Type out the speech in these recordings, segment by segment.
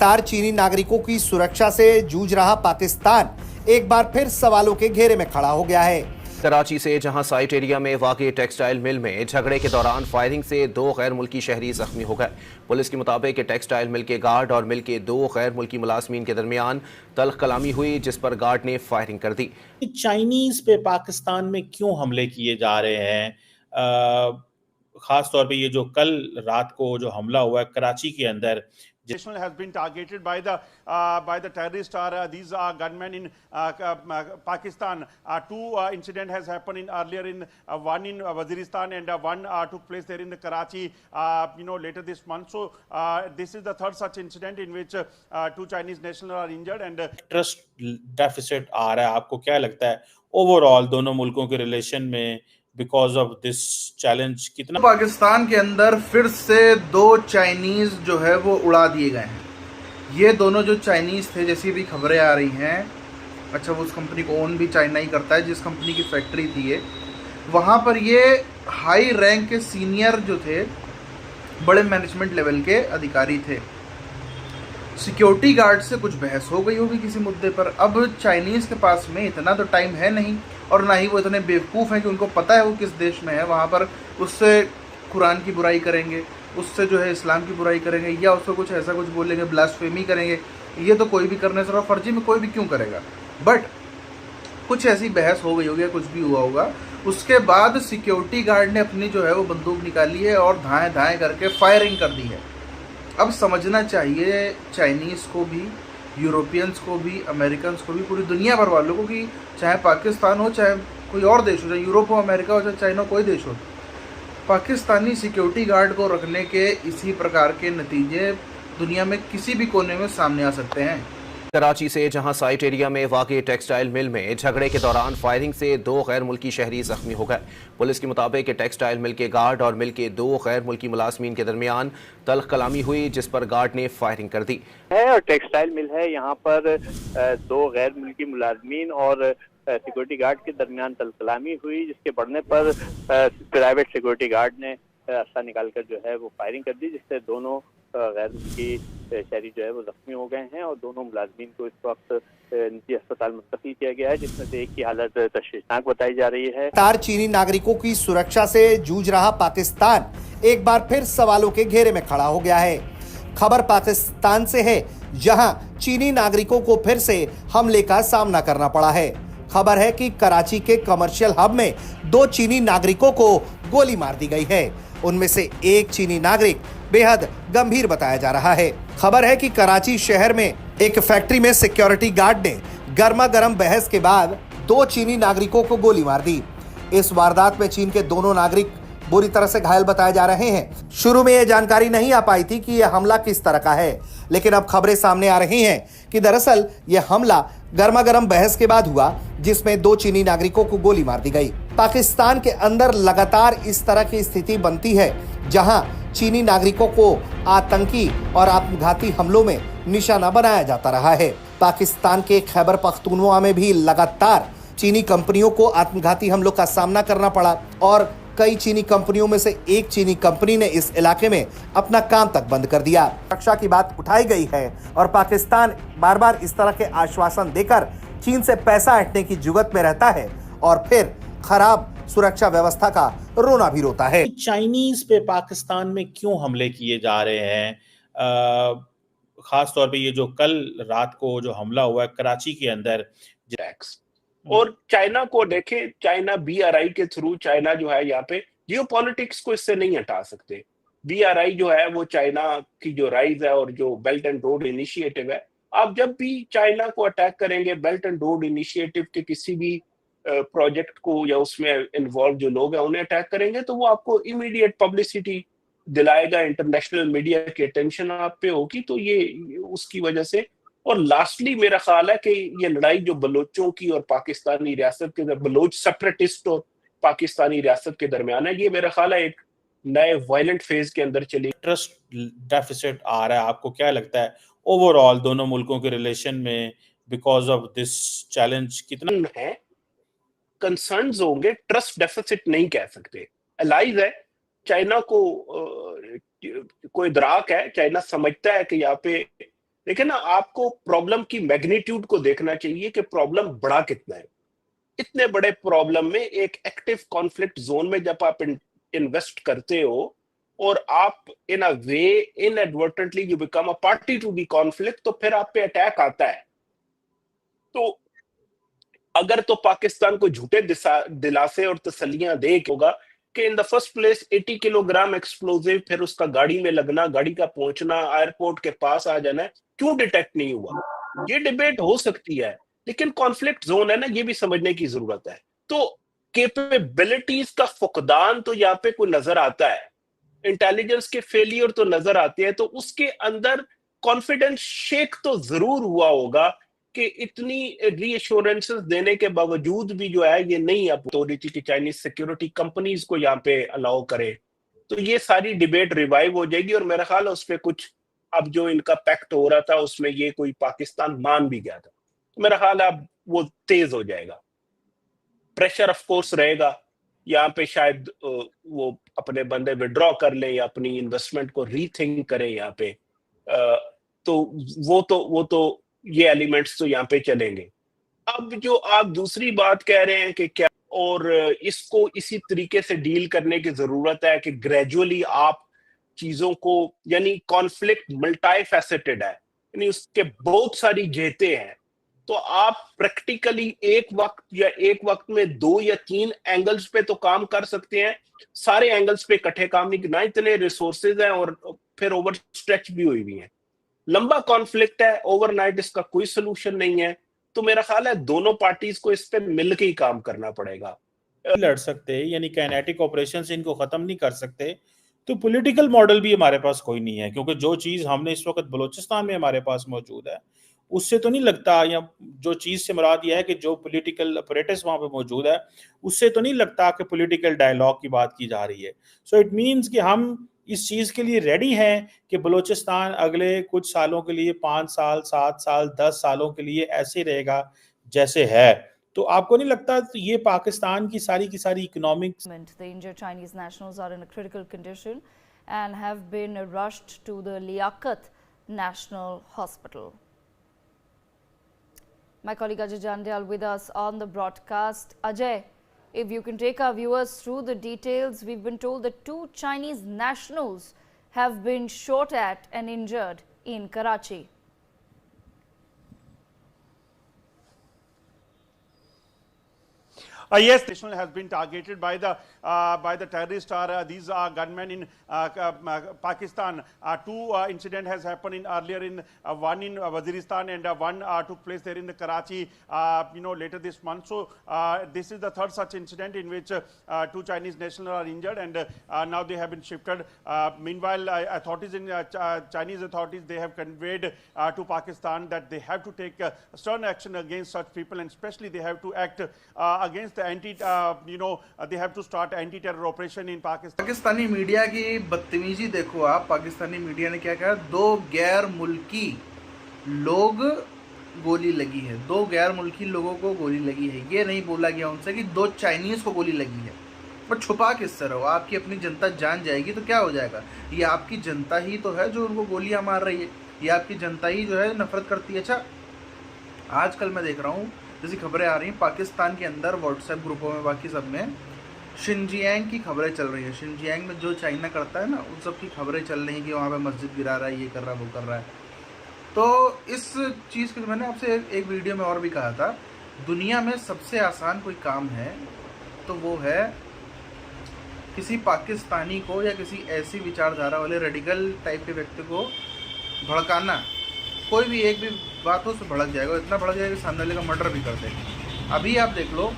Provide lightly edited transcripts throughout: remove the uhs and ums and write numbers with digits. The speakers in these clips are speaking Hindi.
लगातार चीनी नागरिकों की सुरक्षा से जूझ रहा पाकिस्तान एक बार फिर सवालों के घेरे में खड़ा हो गया है। कराची से जहां साइट एरिया में वाक़ई टेक्सटाइल मिल में झगड़े के दौरान फायरिंग से 2 गैर मुल्की शहरी जख्मी हो गए। पुलिस के मुताबिक टेक्सटाइल मिल के गार्ड और मिल के 2 गैर मुल्की मुलाजमीन के दरमियान तल्ख कलामी हुई, जिस पर गार्ड ने फायरिंग कर दी। चाइनीज पे पाकिस्तान में क्यों हमले किए जा रहे हैं? खास तौर पे ये जो कल रात को जो हमला हुआ है कराची के अंदर, has been targeted by the terrorists or these gunmen in Pakistan. Two incident has happened earlier in one in Waziristan and one took place there in the Karachi later this month. So this is the third such incident in which 2 Chinese nationals are injured and trust deficit आ रहा है। आपको क्या लगता है ओवरऑल दोनों मुल्कों के रिलेशन में बिकॉज ऑफ दिस चैलेंज कितना? पाकिस्तान के अंदर फिर से 2 चाइनीज जो है वो उड़ा दिए गए हैं। ये दोनों जो चाइनीज थे, जैसी भी खबरें आ रही हैं, अच्छा वो उस कंपनी को ओन भी चाइना ही करता है जिस कंपनी की फैक्ट्री थी ये, वहाँ पर ये हाई रैंक के सीनियर जो थे, बड़े मैनेजमेंट लेवल के अधिकारी थे। सिक्योरिटी गार्ड से कुछ बहस हो गई होगी किसी मुद्दे पर। अब चाइनीज़ के पास में इतना तो टाइम है नहीं और ना ही वो इतने बेवकूफ़ हैं कि उनको पता है वो किस देश में है। वहाँ पर उससे कुरान की बुराई करेंगे, उससे जो है इस्लाम की बुराई करेंगे, या उसको कुछ ऐसा कुछ बोलेंगे, ब्लास्फेमी करेंगे। ये तो कोई भी करने से फर्जी में कोई भी क्यों करेगा, बट कुछ ऐसी बहस हो गई होगी, कुछ भी हुआ होगा। उसके बाद सिक्योरिटी गार्ड ने अपनी जो है वो बंदूक निकाली है और धाएँ धाएँ करके फायरिंग कर दी है। अब समझना चाहिए चाइनीज़ को भी, यूरोपियंस को भी, अमेरिकन्स को भी, पूरी दुनिया भर वालों को, कि चाहे पाकिस्तान हो, चाहे कोई और देश हो, चाहे यूरोप हो, अमेरिका हो, चाहे चाइना, कोई देश हो, पाकिस्तानी सिक्योरिटी गार्ड को रखने के इसी प्रकार के नतीजे दुनिया में किसी भी कोने में सामने आ सकते हैं। कराची से जहां साइट एरिया में वाक़ई टेक्सटाइल मिल में झगड़े के दौरान फायरिंग से 2 गैर मुल्की शहरी जख्मी हो गए। पुलिस के मुताबिक टेक्सटाइल मिल के गार्ड और मिल के 2 गैर मुल्की मुलाजमीन के दरमियान तल्ख कलामी हुई, जिस पर गार्ड ने फायरिंग कर दी है। और टेक्सटाइल मिल है, यहाँ पर 2 गैर मुल्की मुलाजमीन और सिक्योरिटी गार्ड के दरमियान तल्ख कलामी हुई, जिसके बढ़ने पर प्राइवेट सिक्योरिटी गार्ड ने रास्ता निकालकर जो है वो फायरिंग कर दी, जिससे दोनों गैर मुल्की शहरी जो है वो जख्मी हो गए हैं और दोनों मुलाजमीन को इस वक्त निजी अस्पताल मुंतकिल किया गया है, जिसमें से एक की हालत तशवीशनाक बताई जा रही है। लगातार चीनी नागरिकों की सुरक्षा से जूझ रहा पाकिस्तान एक बार फिर सवालों के घेरे में खड़ा हो गया है। खबर पाकिस्तान से है, जहां चीनी नागरिकों को फिर से हमले का सामना करना पड़ा है। खबर है कि कराची के कमर्शियल हब में 2 चीनी नागरिकों को गोली मार दी गई है। उनमें से एक चीनी नागरिक बेहद गंभीर बताया जा रहा है। खबर है कि कराची शहर में एक फैक्ट्री में सिक्योरिटी गार्ड ने गर्मा गर्म बहस के बाद 2 चीनी नागरिकों को गोली मार दी। इस वारदात में चीन के दोनों नागरिक बुरी तरह से घायल बताए जा रहे हैं। शुरू में यह जानकारी नहीं आ पाई थी कि यह हमला किस तरह का है, लेकिन अब खबरें सामने आ रही हैं कि दरअसल यह हमला गर्मा गर्म बहस के बाद हुआ, जिसमें 2 चीनी नागरिकों को गोली मार दी गई। पाकिस्तान के अंदर लगातार इस तरह की स्थिति बनती है, जहां चीनी नागरिकों को आतंकी और आत्मघाती हमलों में निशाना बनाया जाता रहा है। पाकिस्तान के खैबर पख्तूनख्वा में भी लगातार चीनी कंपनियों को आत्मघाती हमलों का सामना करना पड़ा और कई चीनी कंपनियों में से एक चीनी कंपनी ने इस इलाके में अपना काम तक बंद कर दिया। सुरक्षा की बात उठाई गई है और पाकिस्तान बार बार इस तरह के आश्वासन देकर चीन से पैसा हटने की जुगत में रहता है और फिर खराब सुरक्षा व्यवस्था का रोना भी रोता है। चाइनीज पे पाकिस्तान में क्यों हमले किए जा रहे हैं? खास तौर पे ये जो कल रात को जो हमला हुआ है कराची के अंदर, और चाइना को देखें, चाइना BRI के थ्रू, चाइना जो है यहाँ पे जियोपॉलिटिक्स को इससे नहीं हटा सकते। BRI जो है वो चाइना की जो राइज है और जो बेल्ट एंड रोड इनिशिएटिव है, आप जब भी चाइना को अटैक करेंगे, बेल्ट एंड रोड इनिशिएटिव के किसी भी प्रोजेक्ट को या उसमें इन्वॉल्व जो लोग हैं उन्हें अटैक करेंगे, तो वो आपको इमीडिएट पब्लिसिटी दिलाएगा, इंटरनेशनल मीडिया की अटेंशन आप पे होगी, तो ये उसकी वजह से। और लास्टली मेरा ख्याल है कि ये लड़ाई जो बलोचों की और पाकिस्तानी रियासत के, बलोच सेपरेटिस्ट और पाकिस्तानी रियासत के दरमियान है, ये मेरा ख्याल है एक नए वायलेंट फेज के अंदर चली। ट्रस्ट डेफिसिट आ रहा है। आपको क्या लगता है ओवरऑल दोनों मुल्कों के रिलेशन में बिकॉज ऑफ दिस चैलेंज कितना है? कंसर्न्स होंगे, ट्रस्ट डेफिसिट नहीं कह सकते। अलाइज है, चाइना को कोई इदराक है, चाइना समझता है कि यहाँ पे लेकिन ना आपको प्रॉब्लम की मैग्नीट्यूड को देखना चाहिए कि प्रॉब्लम बड़ा कितना है। इतने बड़े प्रॉब्लम में एक एक्टिव कॉन्फ्लिक्ट जोन में जब आप इन्वेस्ट करते हो और आप in a way inadvertently you become a party to the conflict, तो फिर आप पे अटैक आता है। तो अगर तो पाकिस्तान को झूठे दिलासे और तसल्लियां दे होगा कि in the first place 80 kilogram explosive, फिर उसका गाड़ी में लगना, गाड़ी का पहुंचना, एयरपोर्ट के पास आ जाना, क्यों डिटेक्ट नहीं हुआ? ये डिबेट हो सकती है, लेकिन कॉन्फ्लिक्ट जोन है ना, ये भी समझने की जरूरत है। तो कैपेबिलिटीज का फुकदान तो यहाँ पे कोई नजर आता है, इंटेलिजेंस के फेलियर तो नजर आते हैं, तो उसके अंदर कॉन्फिडेंस शेक तो जरूर हुआ होगा कि इतनी रीअश्योरेंसेस देने के बावजूद भी जो है ये नहीं अथॉरिटी की चाइनीज सिक्योरिटी कंपनीज को यहाँ पे अलाउ करे। तो ये सारी डिबेट रिवाइव हो जाएगी और मेरा ख्याल है उस पर कुछ अब जो इनका पैक्ट हो रहा था उसमें ये कोई पाकिस्तान मान भी गया था, तो मेरा ख्याल है अब वो तेज हो जाएगा। प्रेशर ऑफ कोर्स रहेगा यहाँ पे, शायद वो अपने बंदे विड्रॉ कर लें या अपनी इन्वेस्टमेंट को रीथिंक करें यहाँ पे, तो वो तो ये एलिमेंट्स तो यहाँ पे चलेंगे। अब जो आप दूसरी बात कह रहे हैं कि क्या, और इसको इसी तरीके से डील करने की जरूरत है कि ग्रेजुअली आप चीजों को, यानी कॉन्फ्लिक्ट मल्टी फैसेटेड है, यानी उसके बहुत सारी जेते हैं, तो आप प्रैक्टिकली एक वक्त में 2 या 3 एंगल्स पे तो काम कर सकते हैं। सारे एंगल्स पे इकट्ठे काम नहीं, ना इतने रिसोर्सेज हैं और फिर ओवर स्ट्रेच भी हुई है। लंबा कॉन्फ्लिक्ट है, ओवरनाइट इसका कोई सोल्यूशन नहीं है। तो मेरा ख्याल है दोनों पार्टीज को इस पे मिलकर ही काम करना पड़ेगा। लड़ सकते, यानी काइनेटिक ऑपरेशन से इनको खत्म नहीं कर सकते, तो पॉलिटिकल मॉडल भी हमारे पास कोई नहीं है, क्योंकि जो चीज हमने इस वक्त बलूचिस्तान में हमारे पास मौजूद है उससे तो नहीं लगता, या जो चीज से मुराद यह है कि जो पॉलिटिकल अपरेटस वहां पे मौजूद है उससे तो नहीं लगता कि पॉलिटिकल डायलॉग की बात की जा रही है। सो इट मींस कि हम इस चीज के लिए रेडी हैं कि बलूचिस्तान अगले कुछ सालों के लिए, 5 साल, 7 साल, 10 सालों के लिए ऐसे रहेगा जैसे है। तो आपको नहीं लगता तो ये पाकिस्तान की सारी economics. The injured Chinese nationals are in a critical condition and have been rushed to the Liaquat National Hospital. My colleague Ajay Jandal with us on the broadcast. Ajay, if you can take our viewers through the details, we've been told that 2 Chinese nationals have been shot at and injured in Karachi. Yes, national has been targeted by the terrorist. These are gunmen in Pakistan. 2 incident has happened earlier in one in Waziristan and one took place there in the Karachi. Later this month. So this is the 3rd such incident in which 2 Chinese nationals are injured, and now they have been shifted. Meanwhile, authorities in Chinese authorities, they have conveyed to Pakistan that they have to take stern action against such people, and especially they have to act against they have to start anti-terror operation in Pakistan. Pakistani media की बदतमीजी देखो आप। पाकिस्तानी मीडिया ने क्या कहा, 2 गैर मुल्की लोग गोली लगी है, 2 गैर मुल्की लोगों को गोली लगी है। ये नहीं बोला गया उनसे कि 2 चाइनीज को गोली लगी है। पर छुपा किस तरह हो? आपकी अपनी जनता जान जाएगी तो क्या हो जाएगा? ये आपकी जनता ही तो है जो उनको गोलियां मार रही है, ये आपकी जनता ही जो है नफरत करती है। अच्छा, आजकल मैं देख रहा हूँ जैसी खबरें आ रही हैं पाकिस्तान के अंदर व्हाट्सएप ग्रुपों में, बाकी सब में शिनजियांग की खबरें चल रही है। शिनजियांग में जो चाइना करता है ना, उन सब की खबरें चल रही हैं कि वहाँ पे मस्जिद गिरा रहा है, ये कर रहा है, वो कर रहा है। तो इस चीज़ को मैंने आपसे एक वीडियो में और भी कहा था, दुनिया में सबसे आसान कोई काम है तो वो है किसी पाकिस्तानी को या किसी ऐसी विचारधारा वाले रेडिकल टाइप के व्यक्ति को भड़काना। कोई भी एक भी बात हो तो भड़क जाएगा, इतना भड़क जाएगा कि सामने वाले का मर्डर भी कर देगा। अभी आप देख लो,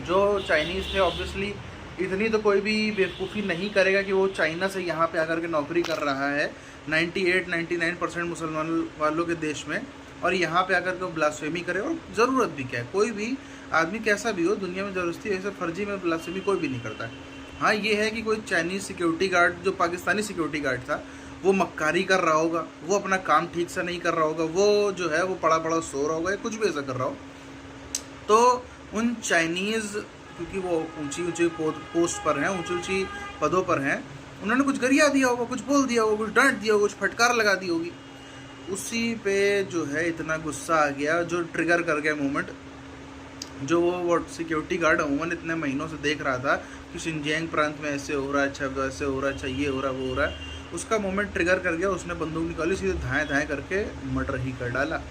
जो चाइनीज़ थे ऑब्वियसली इतनी तो कोई भी बेवकूफ़ी नहीं करेगा कि वो चाइना से यहाँ पे आकर के नौकरी कर रहा है 98-99% मुसलमान वालों के देश में, और यहाँ पे आकर के वो ब्लास्फेमी करे। और ज़रूरत भी क्या है, कोई भी आदमी कैसा भी हो दुनिया में ज़बरदस्ती ऐसे फर्जी में ब्लास्फेमी कोई भी नहीं करता है। हाँ, ये है कि कोई चाइनीज़ सिक्योरिटी गार्ड, जो पाकिस्तानी सिक्योरिटी गार्ड था, वो मक्कारी कर रहा होगा, वो अपना काम ठीक से नहीं कर रहा होगा, वो जो है वो पड़ा पड़ा सो रहा होगा या कुछ भी ऐसा कर रहा हो। तो उन चाइनीज़, क्योंकि वो ऊंची पोस्ट पर हैं, ऊंची पदों पर हैं, उन्होंने कुछ गरिया दिया होगा, कुछ बोल दिया होगा, कुछ डांट दिया होगा, कुछ फटकार लगा दी होगी। उसी पे जो है इतना गुस्सा आ गया, जो ट्रिगर कर गया मोमेंट, जो वो सिक्योरिटी गार्ड अमूमन इतने महीनों से देख रहा था कि शिनजियांग प्रांत में ऐसे हो रहा है, अच्छा वैसे हो रहा है, अच्छा ये हो रहा है, वो हो रहा है, उसका मोमेंट ट्रिगर कर गया। उसने बंदूक निकाली, सीधे धाएँ धाएँ करके मर्डर ही कर डाला।